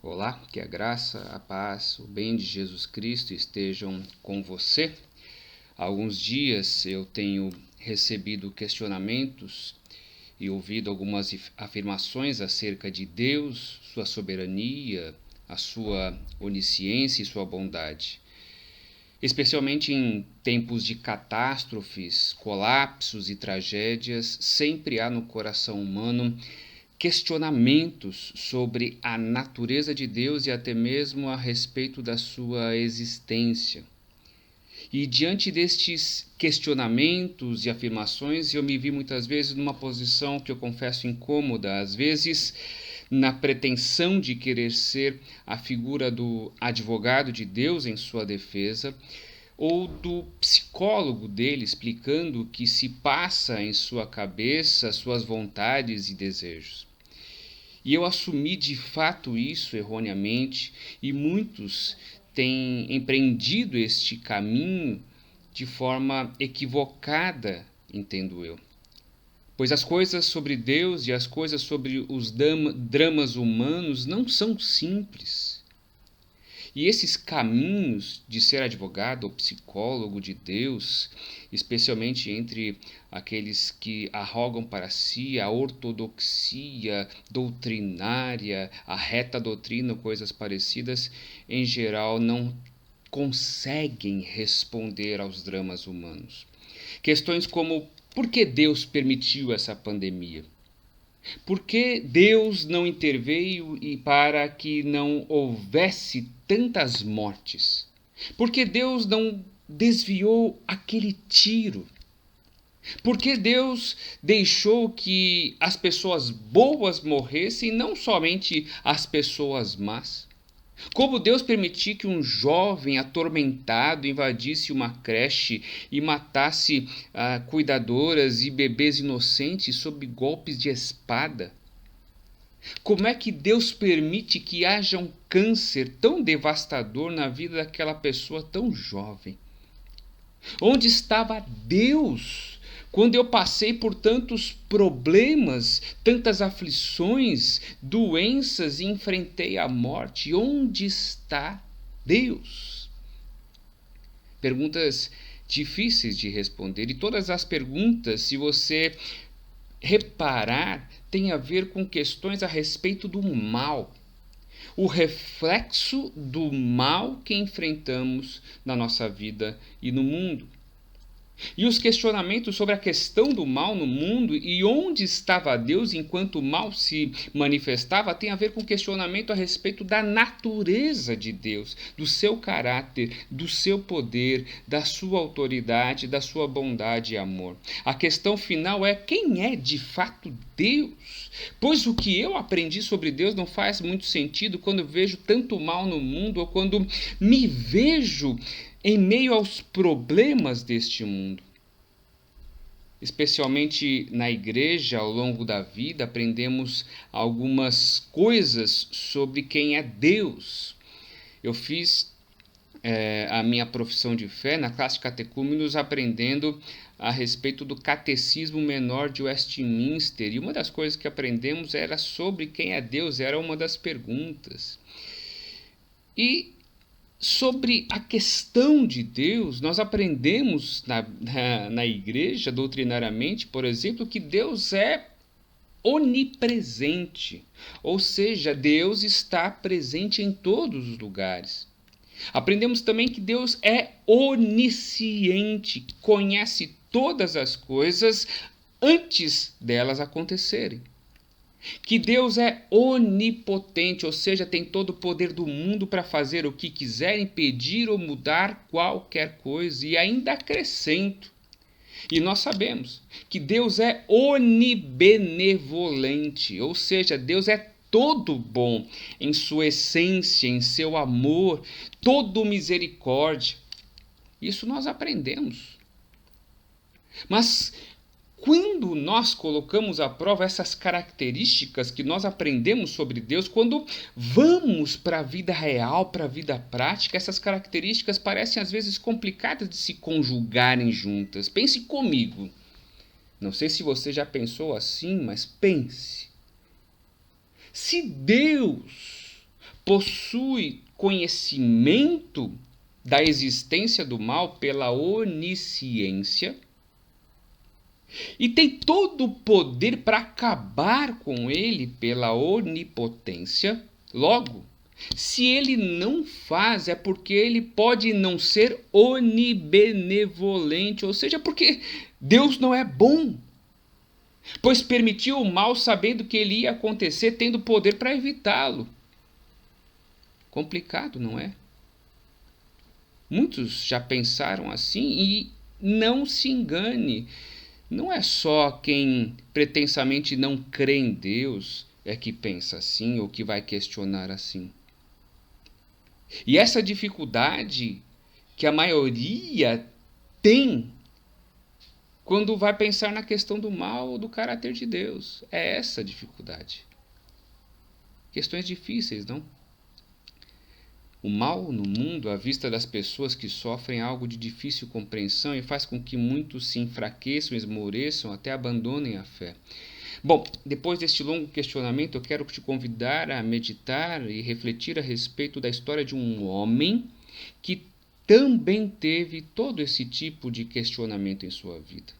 Olá, que a graça, a paz, o bem de Jesus Cristo estejam com você. Há alguns dias eu tenho recebido questionamentos e ouvido algumas afirmações acerca de Deus, sua soberania, a sua onisciência e sua bondade. Especialmente em tempos de catástrofes, colapsos e tragédias, sempre há no coração humano questionamentos sobre a natureza de Deus e até mesmo a respeito da sua existência. E diante destes questionamentos e afirmações, eu me vi muitas vezes numa posição que eu confesso incômoda, às vezes na pretensão de querer ser a figura do advogado de Deus em sua defesa, ou do psicólogo dele explicando o que se passa em sua cabeça, suas vontades e desejos. E eu assumi de fato isso erroneamente, e muitos têm empreendido este caminho de forma equivocada, entendo eu. Pois as coisas sobre Deus e as coisas sobre os dramas humanos não são simples. E esses caminhos de ser advogado ou psicólogo de Deus, especialmente entre aqueles que arrogam para si a ortodoxia doutrinária, a reta doutrina ou coisas parecidas, em geral não conseguem responder aos dramas humanos. Questões como: por que Deus permitiu essa pandemia? Por que Deus não interveio e para que não houvesse tantas mortes? Por que Deus não desviou aquele tiro? Por que Deus deixou que as pessoas boas morressem, não somente as pessoas más? Como Deus permitiu que um jovem atormentado invadisse uma creche e matasse cuidadoras e bebês inocentes sob golpes de espada? Como é que Deus permite que haja um câncer tão devastador na vida daquela pessoa tão jovem? Onde estava Deus quando eu passei por tantos problemas, tantas aflições, doenças e enfrentei a morte? Onde está Deus? Perguntas difíceis de responder, e todas as perguntas, se você reparar, têm a ver com questões a respeito do mal. O reflexo do mal que enfrentamos na nossa vida e no mundo. E os questionamentos sobre a questão do mal no mundo e onde estava Deus enquanto o mal se manifestava tem a ver com questionamento a respeito da natureza de Deus, do seu caráter, do seu poder, da sua autoridade, da sua bondade e amor. A questão final é: quem é de fato Deus? Pois o que eu aprendi sobre Deus não faz muito sentido quando vejo tanto mal no mundo ou quando me vejo em meio aos problemas deste mundo. Especialmente na igreja, ao longo da vida, aprendemos algumas coisas sobre quem é Deus. Eu fiz a minha profissão de fé na classe de catecúmenos aprendendo a respeito do Catecismo Menor de Westminster. E uma das coisas que aprendemos era sobre quem é Deus, era uma das perguntas. E sobre a questão de Deus, nós aprendemos na igreja, doutrinariamente, por exemplo, que Deus é onipresente, ou seja, Deus está presente em todos os lugares. Aprendemos também que Deus é onisciente, conhece todas as coisas antes delas acontecerem. Que Deus é onipotente, ou seja, tem todo o poder do mundo para fazer o que quiser, impedir ou mudar qualquer coisa. E ainda acrescento, e nós sabemos que Deus é onibenevolente, ou seja, Deus é todo bom em sua essência, em seu amor, todo misericórdia. Isso nós aprendemos. Mas quando nós colocamos à prova essas características que nós aprendemos sobre Deus, quando vamos para a vida real, para a vida prática, essas características parecem às vezes complicadas de se conjugarem juntas. Pense comigo. Não sei se você já pensou assim, mas pense. Se Deus possui conhecimento da existência do mal pela onisciência e tem todo o poder para acabar com ele pela onipotência. Logo, se ele não faz, é porque ele pode não ser onibenevolente, ou seja, porque Deus não é bom, pois permitiu o mal sabendo que ele ia acontecer, tendo poder para evitá-lo. Complicado, não é? Muitos já pensaram assim e não se engane. Não é só quem pretensamente não crê em Deus é que pensa assim ou que vai questionar assim. E essa dificuldade que a maioria tem quando vai pensar na questão do mal ou do caráter de Deus. É essa dificuldade. Questões difíceis, não? O mal no mundo, à vista das pessoas que sofrem algo de difícil compreensão e faz com que muitos se enfraqueçam, esmoreçam, até abandonem a fé. Bom, depois deste longo questionamento, eu quero te convidar a meditar e refletir a respeito da história de um homem que também teve todo esse tipo de questionamento em sua vida.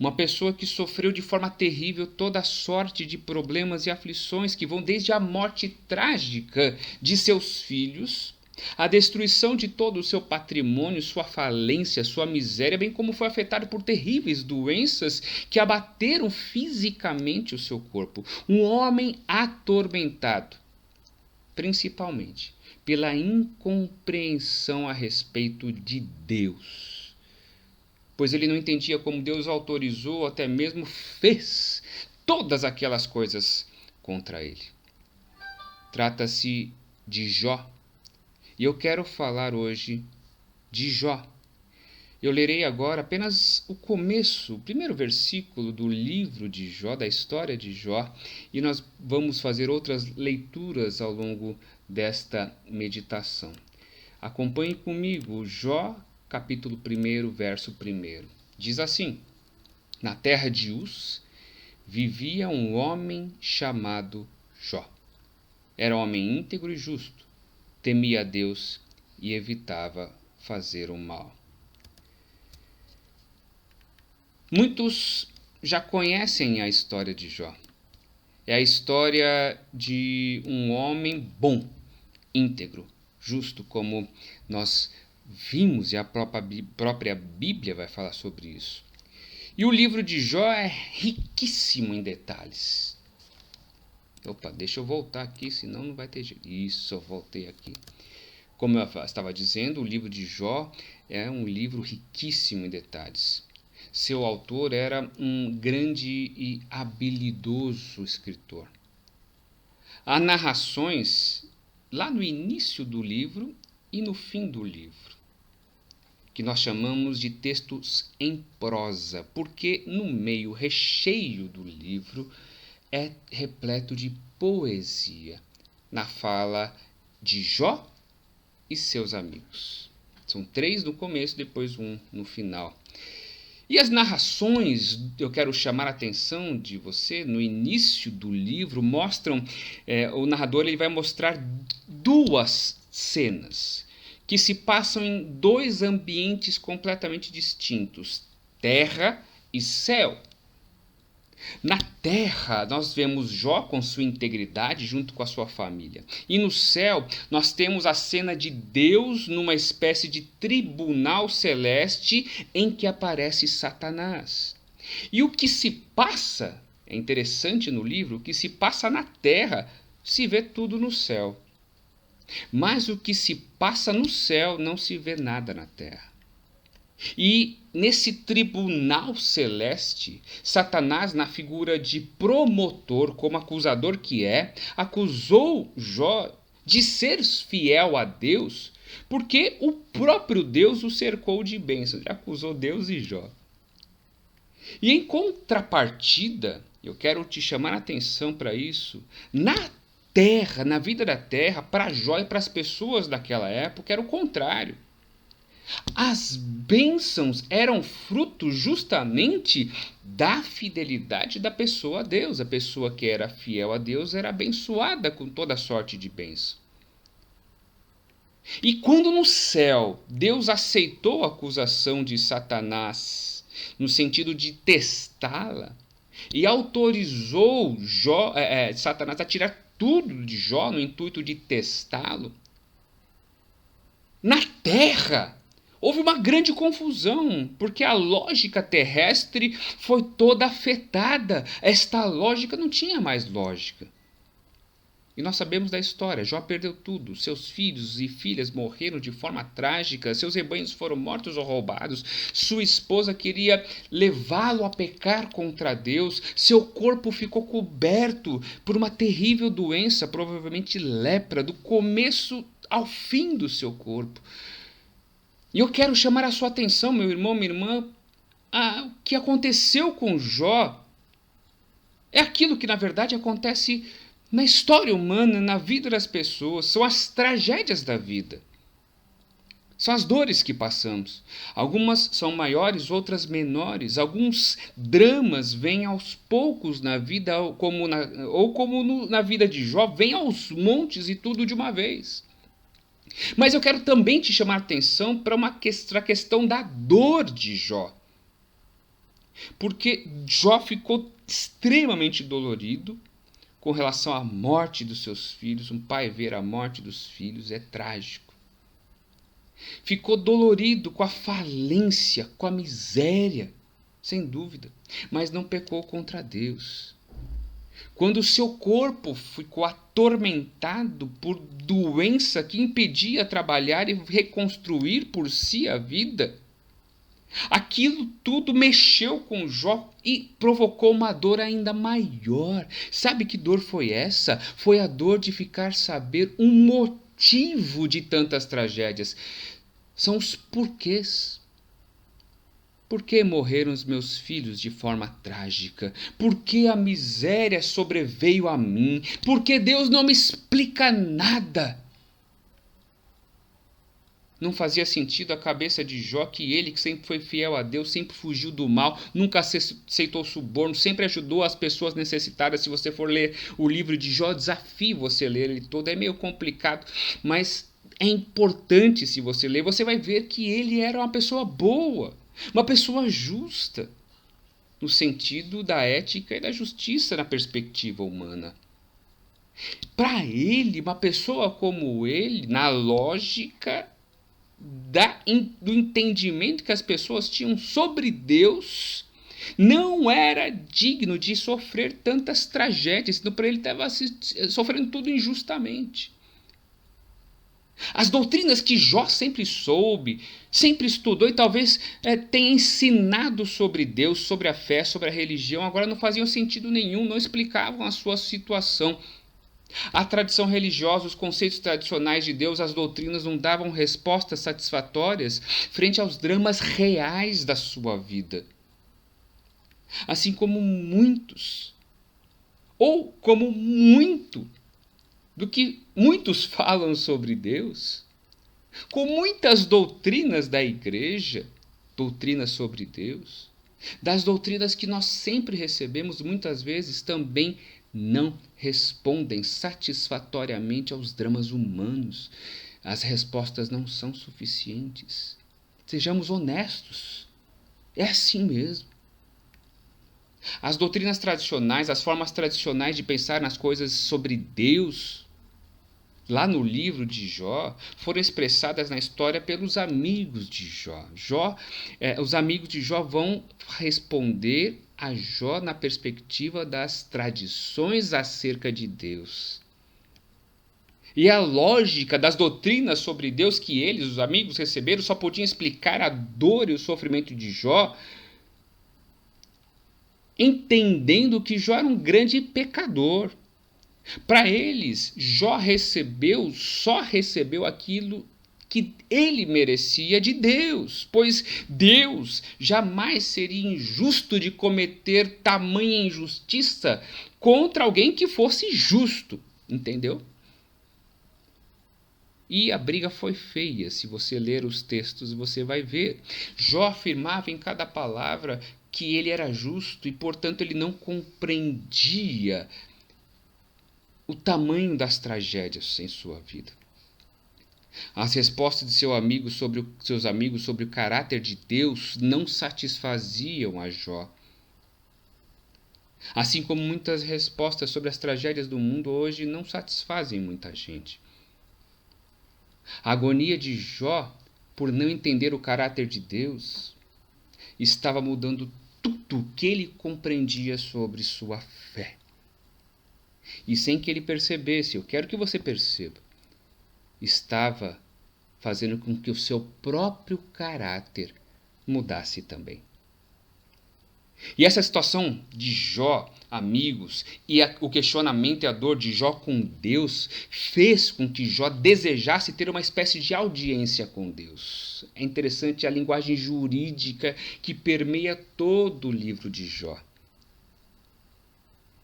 Uma pessoa que sofreu de forma terrível toda a sorte de problemas e aflições que vão desde a morte trágica de seus filhos, a destruição de todo o seu patrimônio, sua falência, sua miséria, bem como foi afetado por terríveis doenças que abateram fisicamente o seu corpo. Um homem atormentado, principalmente pela incompreensão a respeito de Deus. Pois ele não entendia como Deus autorizou, até mesmo fez todas aquelas coisas contra ele. Trata-se de Jó. E eu quero falar hoje de Jó. Eu lerei agora apenas o começo, o primeiro versículo do livro de Jó, da história de Jó, e nós vamos fazer outras leituras ao longo desta meditação. Acompanhe comigo Jó, capítulo 1, verso 1. Diz assim: Na terra de Uz vivia um homem chamado Jó. Era homem íntegro e justo, temia a Deus e evitava fazer o mal. Muitos já conhecem a história de Jó. É a história de um homem bom, íntegro, justo, como nós vimos, e a própria Bíblia vai falar sobre isso. E o livro de Jó é riquíssimo em detalhes. Opa, deixa eu voltar aqui, senão não vai ter jeito. Isso, eu voltei aqui. Como eu estava dizendo, o livro de Jó é um livro riquíssimo em detalhes. Seu autor era um grande e habilidoso escritor. Há narrações lá no início do livro e no fim do livro, que nós chamamos de textos em prosa, porque no meio recheio do livro é repleto de poesia, na fala de Jó e seus amigos. São 3 no começo, depois 1 no final. E as narrações, eu quero chamar a atenção de você, no início do livro, mostram, o narrador ele vai mostrar 2 cenas que se passam em 2 ambientes completamente distintos, terra e céu. Na terra, nós vemos Jó com sua integridade junto com a sua família. E no céu, nós temos a cena de Deus numa espécie de tribunal celeste em que aparece Satanás. E o que se passa, é interessante no livro, o que se passa na terra, se vê tudo no céu. Mas o que se passa no céu, não se vê nada na terra. E nesse tribunal celeste, Satanás, na figura de promotor, como acusador que é, acusou Jó de ser fiel a Deus, porque o próprio Deus o cercou de bênçãos. Já acusou Deus e Jó. E em contrapartida, eu quero te chamar a atenção para isso, na terra, na vida da terra, para Jó e para as pessoas daquela época, era o contrário. As bênçãos eram fruto justamente da fidelidade da pessoa a Deus. A pessoa que era fiel a Deus era abençoada com toda sorte de bênção. E quando no céu Deus aceitou a acusação de Satanás, no sentido de testá-la, e autorizou Satanás a tirar tudo de Jó no intuito de testá-lo, na terra houve uma grande confusão, porque a lógica terrestre foi toda afetada. Esta lógica não tinha mais lógica. E nós sabemos da história, Jó perdeu tudo, seus filhos e filhas morreram de forma trágica, seus rebanhos foram mortos ou roubados, sua esposa queria levá-lo a pecar contra Deus, seu corpo ficou coberto por uma terrível doença, provavelmente lepra, do começo ao fim do seu corpo. E eu quero chamar a sua atenção, meu irmão, minha irmã, o que aconteceu com Jó é aquilo que na verdade acontece na história humana, na vida das pessoas, são as tragédias da vida. São as dores que passamos. Algumas são maiores, outras menores. Alguns dramas vêm aos poucos na vida, como na vida de Jó, vêm aos montes e tudo de uma vez. Mas eu quero também te chamar a atenção para a questão da dor de Jó. Porque Jó ficou extremamente dolorido com relação à morte dos seus filhos. Um pai ver a morte dos filhos é trágico. Ficou dolorido com a falência, com a miséria, sem dúvida, mas não pecou contra Deus. Quando o seu corpo ficou atormentado por doença que impedia trabalhar e reconstruir por si a vida, aquilo tudo mexeu com Jó e provocou uma dor ainda maior. Sabe que dor foi essa? Foi a dor de ficar saber um motivo de tantas tragédias. São os porquês. Por que morreram os meus filhos de forma trágica? Por que a miséria sobreveio a mim? Por que Deus não me explica nada? Não fazia sentido a cabeça de Jó que ele, que sempre foi fiel a Deus, sempre fugiu do mal, nunca aceitou suborno, sempre ajudou as pessoas necessitadas. Se você for ler o livro de Jó, desafio você ler ele todo. É meio complicado, mas é importante. Se você ler, você vai ver que ele era uma pessoa boa, uma pessoa justa, no sentido da ética e da justiça na perspectiva humana. Para ele, uma pessoa como ele, na lógica do entendimento que as pessoas tinham sobre Deus, não era digno de sofrer tantas tragédias. Então, para ele, estava sofrendo tudo injustamente. As doutrinas que Jó sempre soube, sempre estudou e talvez tenha ensinado sobre Deus, sobre a fé, sobre a religião, agora não faziam sentido nenhum, não explicavam a sua situação. A tradição religiosa, os conceitos tradicionais de Deus, as doutrinas não davam respostas satisfatórias frente aos dramas reais da sua vida. Assim como muitos, ou como muito do que muitos falam sobre Deus, com muitas doutrinas da igreja, doutrinas sobre Deus, das doutrinas que nós sempre recebemos, muitas vezes também não respondem satisfatoriamente aos dramas humanos. As respostas não são suficientes. Sejamos honestos. É assim mesmo. As doutrinas tradicionais, as formas tradicionais de pensar nas coisas sobre Deus, lá no livro de Jó, foram expressadas na história pelos amigos de Jó. Os amigos de Jó vão responder a Jó na perspectiva das tradições acerca de Deus. E a lógica das doutrinas sobre Deus que eles, os amigos, receberam, só podiam explicar a dor e o sofrimento de Jó, entendendo que Jó era um grande pecador. Para eles, Jó só recebeu aquilo que ele merecia de Deus, pois Deus jamais seria injusto de cometer tamanha injustiça contra alguém que fosse justo, entendeu? E a briga foi feia. Se você ler os textos, você vai ver. Jó afirmava em cada palavra que ele era justo e, portanto, ele não compreendia o tamanho das tragédias em sua vida. As respostas de seus amigos sobre o caráter de Deus não satisfaziam a Jó. Assim como muitas respostas sobre as tragédias do mundo hoje não satisfazem muita gente. A agonia de Jó, por não entender o caráter de Deus, estava mudando tudo o que ele compreendia sobre sua fé. E sem que ele percebesse, eu quero que você perceba, estava fazendo com que o seu próprio caráter mudasse também. E essa situação de Jó, amigos, e o questionamento e a dor de Jó com Deus fez com que Jó desejasse ter uma espécie de audiência com Deus. É interessante a linguagem jurídica que permeia todo o livro de Jó.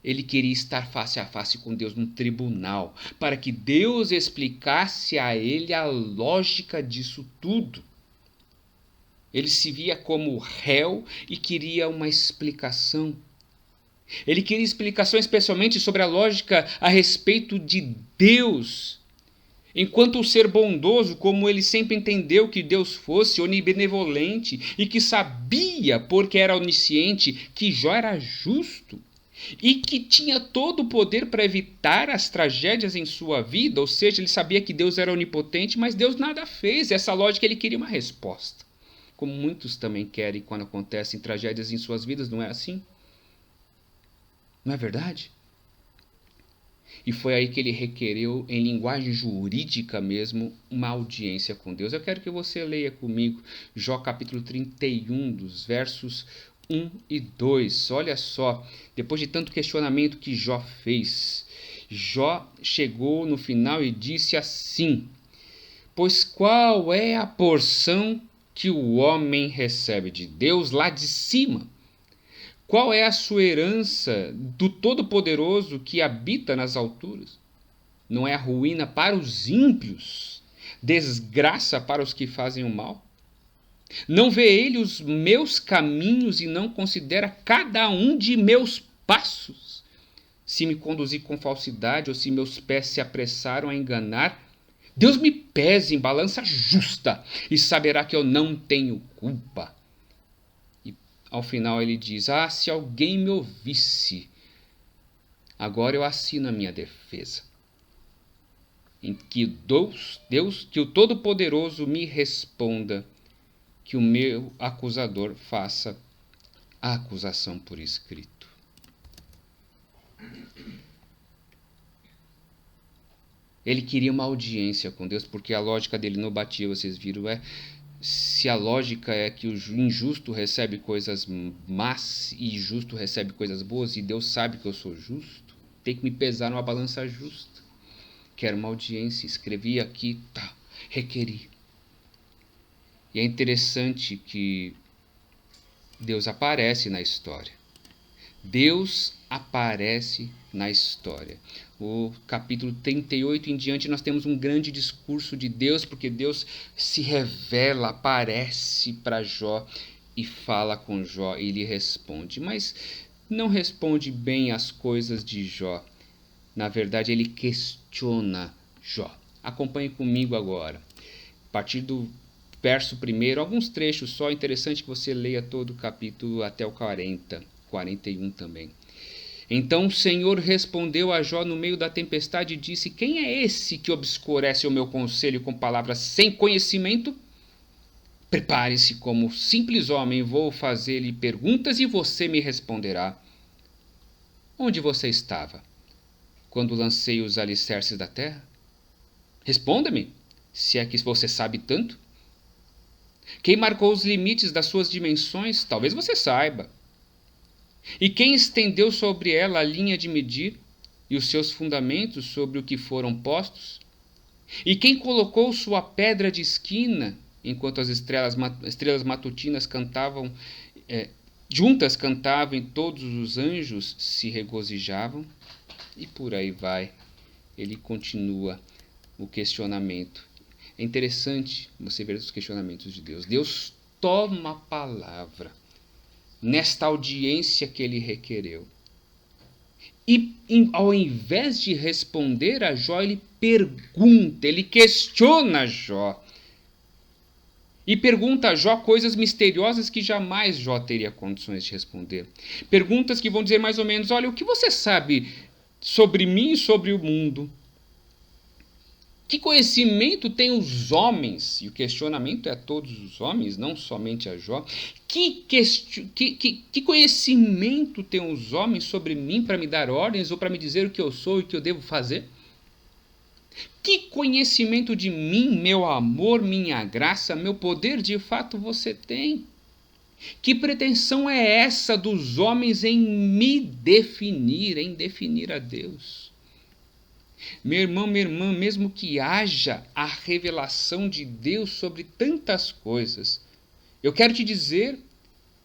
Ele queria estar face a face com Deus num tribunal, para que Deus explicasse a ele a lógica disso tudo. Ele se via como réu e queria uma explicação. Ele queria explicação especialmente sobre a lógica a respeito de Deus. Enquanto o ser bondoso, como ele sempre entendeu que Deus fosse, onibenevolente e que sabia, porque era onisciente, que Jó era justo e que tinha todo o poder para evitar as tragédias em sua vida, ou seja, ele sabia que Deus era onipotente, mas Deus nada fez. Essa lógica ele queria uma resposta. Como muitos também querem quando acontecem tragédias em suas vidas, não é assim? Não é verdade? E foi aí que ele requereu, em linguagem jurídica mesmo, uma audiência com Deus. Eu quero que você leia comigo Jó capítulo 31, dos versos 1 e 2. Olha só, depois de tanto questionamento que Jó fez, Jó chegou no final e disse assim: pois qual é a porção que o homem recebe de Deus lá de cima? Qual é a sua herança do Todo-Poderoso que habita nas alturas? Não é a ruína para os ímpios, desgraça para os que fazem o mal? Não vê ele os meus caminhos e não considera cada um de meus passos? Se me conduzir com falsidade ou se meus pés se apressaram a enganar, Deus me pese em balança justa e saberá que eu não tenho culpa. E ao final ele diz: se alguém me ouvisse, agora eu assino a minha defesa. Em que Deus, que o Todo-Poderoso me responda, que o meu acusador faça a acusação por escrito. Ele queria uma audiência com Deus, porque a lógica dele não batia, vocês viram, se a lógica é que o injusto recebe coisas más e justo recebe coisas boas, e Deus sabe que eu sou justo, tem que me pesar numa balança justa. Quero uma audiência, escrevi aqui, requeri. E é interessante que Deus aparece na história. Deus aparece na história. O capítulo 38 em diante nós temos um grande discurso de Deus, porque Deus se revela, aparece para Jó e fala com Jó e lhe responde. Mas não responde bem as coisas de Jó. Na verdade, ele questiona Jó. Acompanhe comigo agora. A partir do verso 1, alguns trechos só, interessante que você leia todo o capítulo até o 40, 41 também. Então o Senhor respondeu a Jó no meio da tempestade e disse: quem é esse que obscurece o meu conselho com palavras sem conhecimento? Prepare-se como simples homem, vou fazer-lhe perguntas e você me responderá. Onde você estava quando lancei os alicerces da terra? Responda-me, se é que você sabe tanto. Quem marcou os limites das suas dimensões? Talvez você saiba. E quem estendeu sobre ela a linha de medir e os seus fundamentos sobre o que foram postos? E quem colocou sua pedra de esquina enquanto as estrelas matutinas cantavam, juntas cantavam e todos os anjos se regozijavam? E por aí vai. Ele continua o questionamento. É interessante você ver os questionamentos de Deus. Deus toma a palavra nesta audiência que ele requereu. E ao invés de responder a Jó, ele pergunta, ele questiona Jó. E pergunta a Jó coisas misteriosas que jamais Jó teria condições de responder. Perguntas que vão dizer mais ou menos, olha, o que você sabe sobre mim e sobre o mundo? Que conhecimento têm os homens? E o questionamento é a todos os homens, não somente a Jó. Que conhecimento têm os homens sobre mim para me dar ordens ou para me dizer o que eu sou e o que eu devo fazer? Que conhecimento de mim, meu amor, minha graça, meu poder de fato você tem? Que pretensão é essa dos homens em me definir, em definir a Deus? Meu irmão, minha irmã, mesmo que haja a revelação de Deus sobre tantas coisas, eu quero te dizer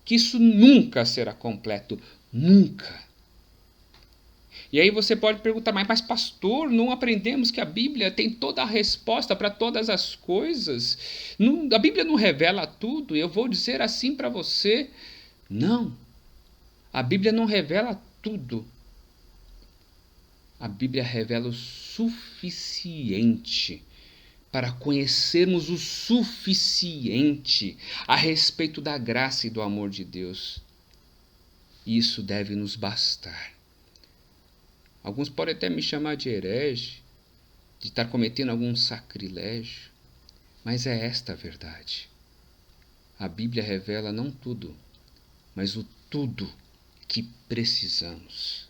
que isso nunca será completo. Nunca. E aí você pode perguntar, mas pastor, não aprendemos que a Bíblia tem toda a resposta para todas as coisas? A Bíblia não revela tudo? Eu vou dizer assim para você, não. A Bíblia não revela tudo. A Bíblia revela o suficiente para conhecermos o suficiente a respeito da graça e do amor de Deus. Isso deve nos bastar. Alguns podem até me chamar de herege, de estar cometendo algum sacrilégio, mas é esta a verdade. A Bíblia revela não tudo, mas o tudo que precisamos.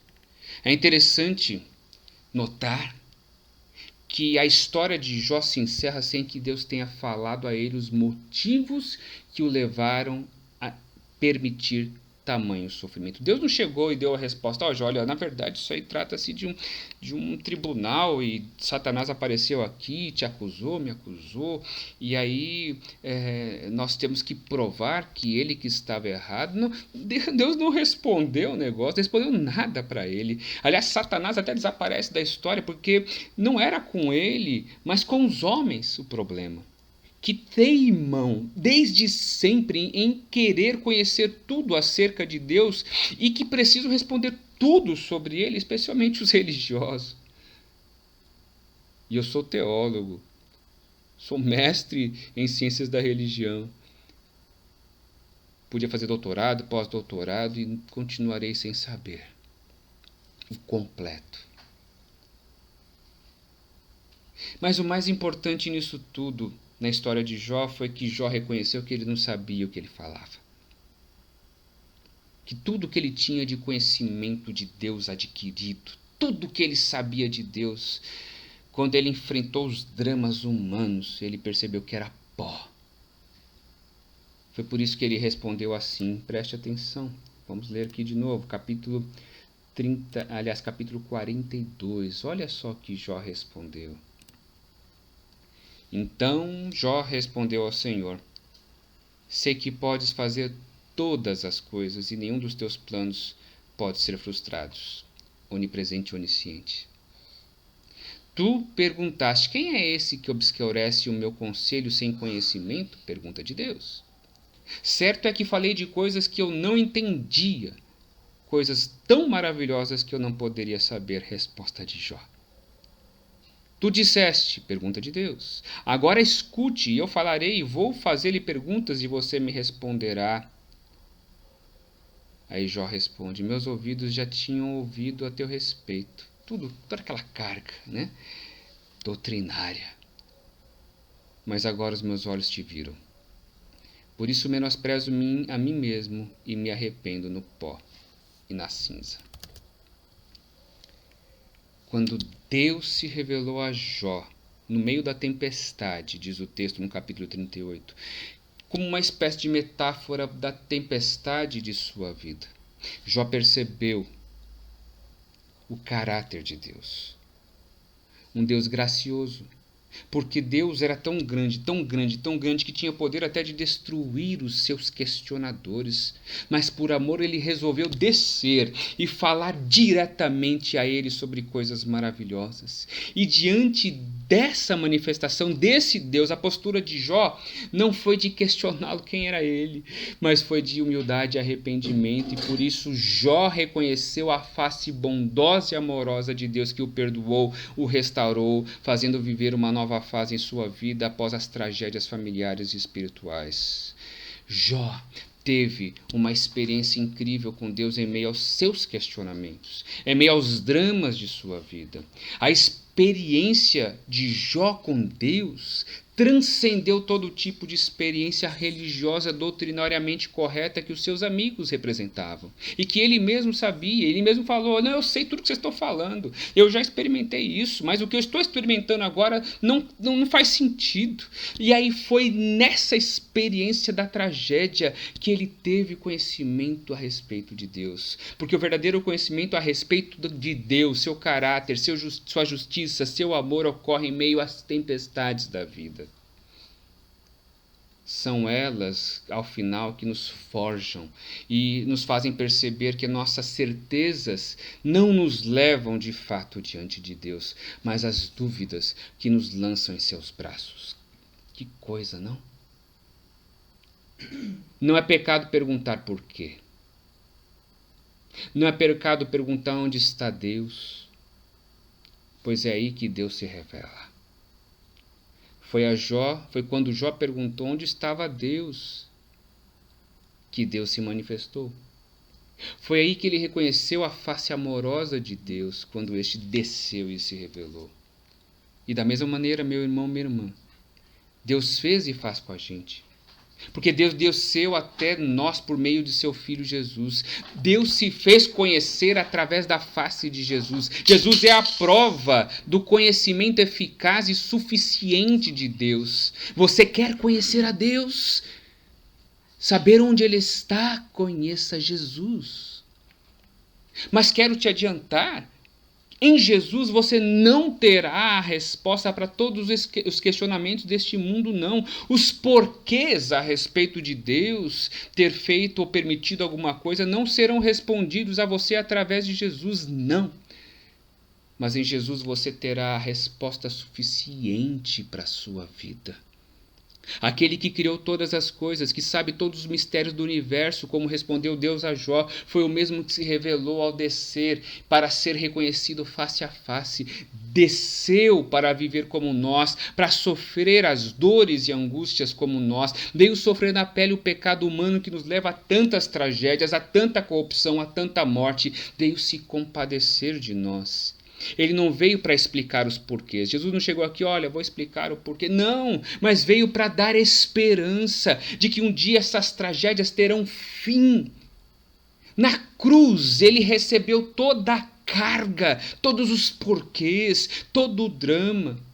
É interessante notar que a história de Jó se encerra sem que Deus tenha falado a ele os motivos que o levaram a permitir tamanho sofrimento. Deus não chegou e deu a resposta, olha, na verdade isso aí trata-se de um tribunal e Satanás apareceu aqui, te acusou, me acusou, e aí nós temos que provar que ele que estava errado. Não, Deus não respondeu o negócio, não respondeu nada para ele. Aliás, Satanás até desaparece da história porque não era com ele, mas com os homens o problema. Que teimam desde sempre em querer conhecer tudo acerca de Deus e que precisam responder tudo sobre ele, especialmente os religiosos. E eu sou teólogo, sou mestre em ciências da religião. Podia fazer doutorado, pós-doutorado e continuarei sem saber o completo. Mas o mais importante nisso tudo, na história de Jó, foi que Jó reconheceu que ele não sabia o que ele falava. Que tudo que ele tinha de conhecimento de Deus adquirido, tudo que ele sabia de Deus, quando ele enfrentou os dramas humanos, ele percebeu que era pó. Foi por isso que ele respondeu assim, preste atenção. Vamos ler aqui de novo, capítulo 42. Olha só o que Jó respondeu. Então Jó respondeu ao Senhor: sei que podes fazer todas as coisas e nenhum dos teus planos pode ser frustrado. Onipresente e onisciente. Tu perguntaste, quem é esse que obscurece o meu conselho sem conhecimento? Pergunta de Deus. Certo é que falei de coisas que eu não entendia, coisas tão maravilhosas que eu não poderia saber. Resposta de Jó. Tu disseste, pergunta de Deus, agora escute, e eu falarei, vou fazer-lhe perguntas e você me responderá. Aí Jó responde, meus ouvidos já tinham ouvido a teu respeito. Toda aquela carga, né? Doutrinária. Mas agora os meus olhos te viram. Por isso menosprezo a mim mesmo e me arrependo no pó e na cinza. Quando Deus se revelou a Jó, no meio da tempestade, diz o texto no capítulo 38, como uma espécie de metáfora da tempestade de sua vida, Jó percebeu o caráter de Deus. Um Deus gracioso, porque Deus era tão grande, tão grande, tão grande que tinha poder até de destruir os seus questionadores, mas por amor ele resolveu descer e falar diretamente a ele sobre coisas maravilhosas. E diante dessa manifestação desse Deus, a postura de Jó não foi de questioná-lo quem era ele, mas foi de humildade e arrependimento, e por isso Jó reconheceu a face bondosa e amorosa de Deus que o perdoou, o restaurou, fazendo viver uma nova fase em sua vida após as tragédias familiares e espirituais. Jó teve uma experiência incrível com Deus em meio aos seus questionamentos, em meio aos dramas de sua vida. A experiência de Jó com Deus transcendeu todo tipo de experiência religiosa doutrinariamente correta que os seus amigos representavam. E que ele mesmo sabia, ele mesmo falou, não, eu sei tudo que vocês estão falando, eu já experimentei isso, mas o que eu estou experimentando agora não faz sentido. E aí foi nessa experiência da tragédia que ele teve conhecimento a respeito de Deus. Porque o verdadeiro conhecimento a respeito de Deus, seu caráter, sua justiça, seu amor ocorre em meio às tempestades da vida. São elas, ao final, que nos forjam e nos fazem perceber que nossas certezas não nos levam de fato diante de Deus, mas as dúvidas que nos lançam em seus braços. Que coisa, não? Não é pecado perguntar por quê. Não é pecado perguntar onde está Deus, pois é aí que Deus se revela. Foi quando Jó perguntou onde estava Deus que Deus se manifestou. Foi aí que ele reconheceu a face amorosa de Deus, quando este desceu e se revelou. E da mesma maneira, meu irmão, minha irmã, Deus fez e faz com a gente. Porque Deus desceu até nós por meio de seu Filho Jesus. Deus se fez conhecer através da face de Jesus. Jesus é a prova do conhecimento eficaz e suficiente de Deus. Você quer conhecer a Deus? Saber onde Ele está? Conheça Jesus. Mas quero te adiantar, em Jesus você não terá a resposta para todos os questionamentos deste mundo, não. Os porquês a respeito de Deus ter feito ou permitido alguma coisa não serão respondidos a você através de Jesus, não. Mas em Jesus você terá a resposta suficiente para a sua vida. Aquele que criou todas as coisas, que sabe todos os mistérios do universo, como respondeu Deus a Jó, foi o mesmo que se revelou ao descer para ser reconhecido face a face. Desceu para viver como nós, para sofrer as dores e angústias como nós. Veio sofrer na pele o pecado humano que nos leva a tantas tragédias, a tanta corrupção, a tanta morte. Veio se compadecer de nós. Ele não veio para explicar os porquês. Jesus não chegou aqui, olha, vou explicar o porquê. Não, mas veio para dar esperança de que um dia essas tragédias terão fim. Na cruz, ele recebeu toda a carga, todos os porquês, todo o drama.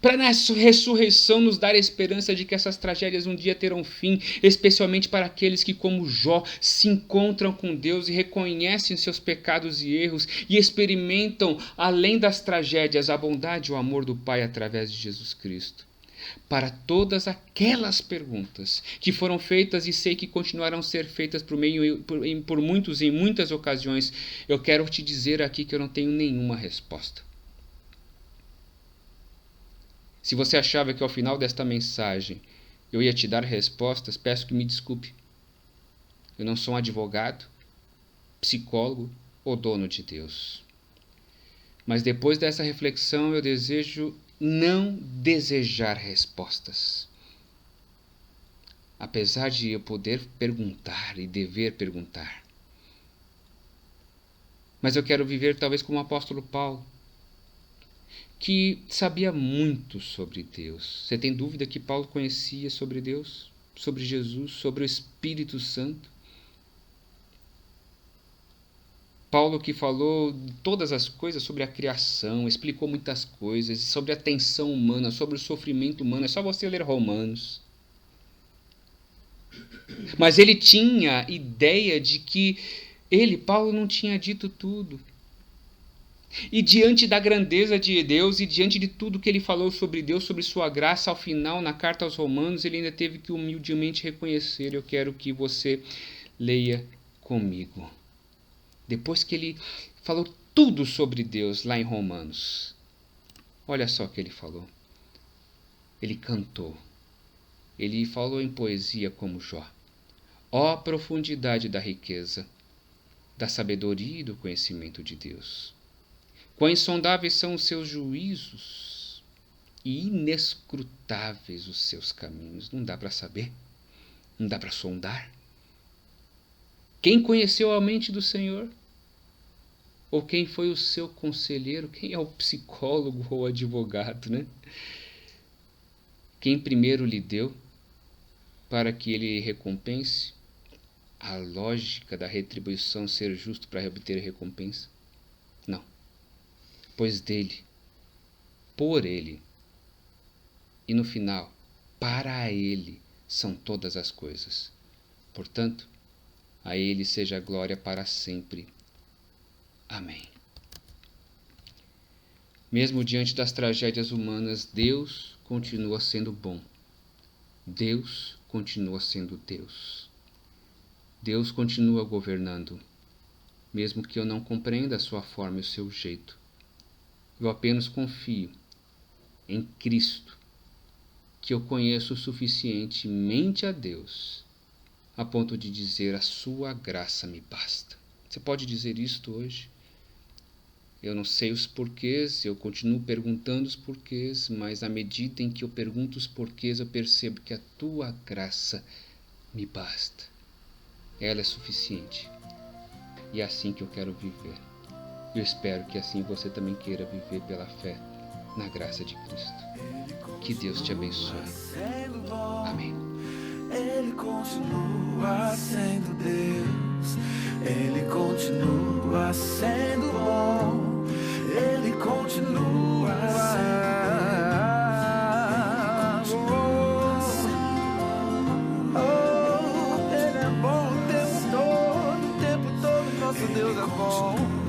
Para na ressurreição nos dar a esperança de que essas tragédias um dia terão fim, especialmente para aqueles que, como Jó, se encontram com Deus e reconhecem seus pecados e erros e experimentam, além das tragédias, a bondade e o amor do Pai através de Jesus Cristo. Para todas aquelas perguntas que foram feitas e sei que continuarão a ser feitas por muitos em muitas ocasiões, eu quero te dizer aqui que eu não tenho nenhuma resposta. Se você achava que ao final desta mensagem eu ia te dar respostas, peço que me desculpe. Eu não sou um advogado, psicólogo ou dono de Deus. Mas depois dessa reflexão eu desejo não desejar respostas. Apesar de eu poder perguntar e dever perguntar. Mas eu quero viver talvez como o apóstolo Paulo, que sabia muito sobre Deus. Você tem dúvida que Paulo conhecia sobre Deus, sobre Jesus, sobre o Espírito Santo? Paulo que falou todas as coisas sobre a criação, explicou muitas coisas, sobre a tensão humana, sobre o sofrimento humano. É só você ler Romanos. Mas ele tinha ideia de que Paulo, não tinha dito tudo. E diante da grandeza de Deus e diante de tudo que ele falou sobre Deus, sobre sua graça, ao final, na carta aos Romanos, ele ainda teve que humildemente reconhecer. Eu quero que você leia comigo. Depois que ele falou tudo sobre Deus lá em Romanos, Olha só o que ele falou. Ele cantou. Ele falou em poesia como Jó. Ó profundidade da riqueza, da sabedoria e do conhecimento de Deus! Quão insondáveis são os seus juízos e inescrutáveis os seus caminhos. Não dá para saber, não dá para sondar. Quem conheceu a mente do Senhor? Ou quem foi o seu conselheiro? Quem é o psicólogo ou advogado, né? Quem primeiro lhe deu para que ele recompense? A lógica da retribuição ser justo para obter recompensa? Não. Pois dele, por ele e no final, para ele são todas as coisas. Portanto, a ele seja a glória para sempre. Amém. Mesmo diante das tragédias humanas, Deus continua sendo bom. Deus continua sendo Deus. Deus continua governando, mesmo que eu não compreenda a sua forma e o seu jeito. Eu apenas confio em Cristo, que eu conheço suficientemente a Deus, a ponto de dizer: a sua graça me basta. Você pode dizer isto hoje? Eu não sei os porquês, eu continuo perguntando os porquês, mas à medida em que eu pergunto os porquês, eu percebo que a tua graça me basta. Ela é suficiente. E é assim que eu quero viver. Eu espero que assim você também queira viver pela fé na graça de Cristo. Que Deus te abençoe. Amém. Ele continua sendo Deus. Ele continua sendo bom. Ele continua sendo bom. Oh, Ele é bom o tempo todo. O tempo todo nosso Deus é bom.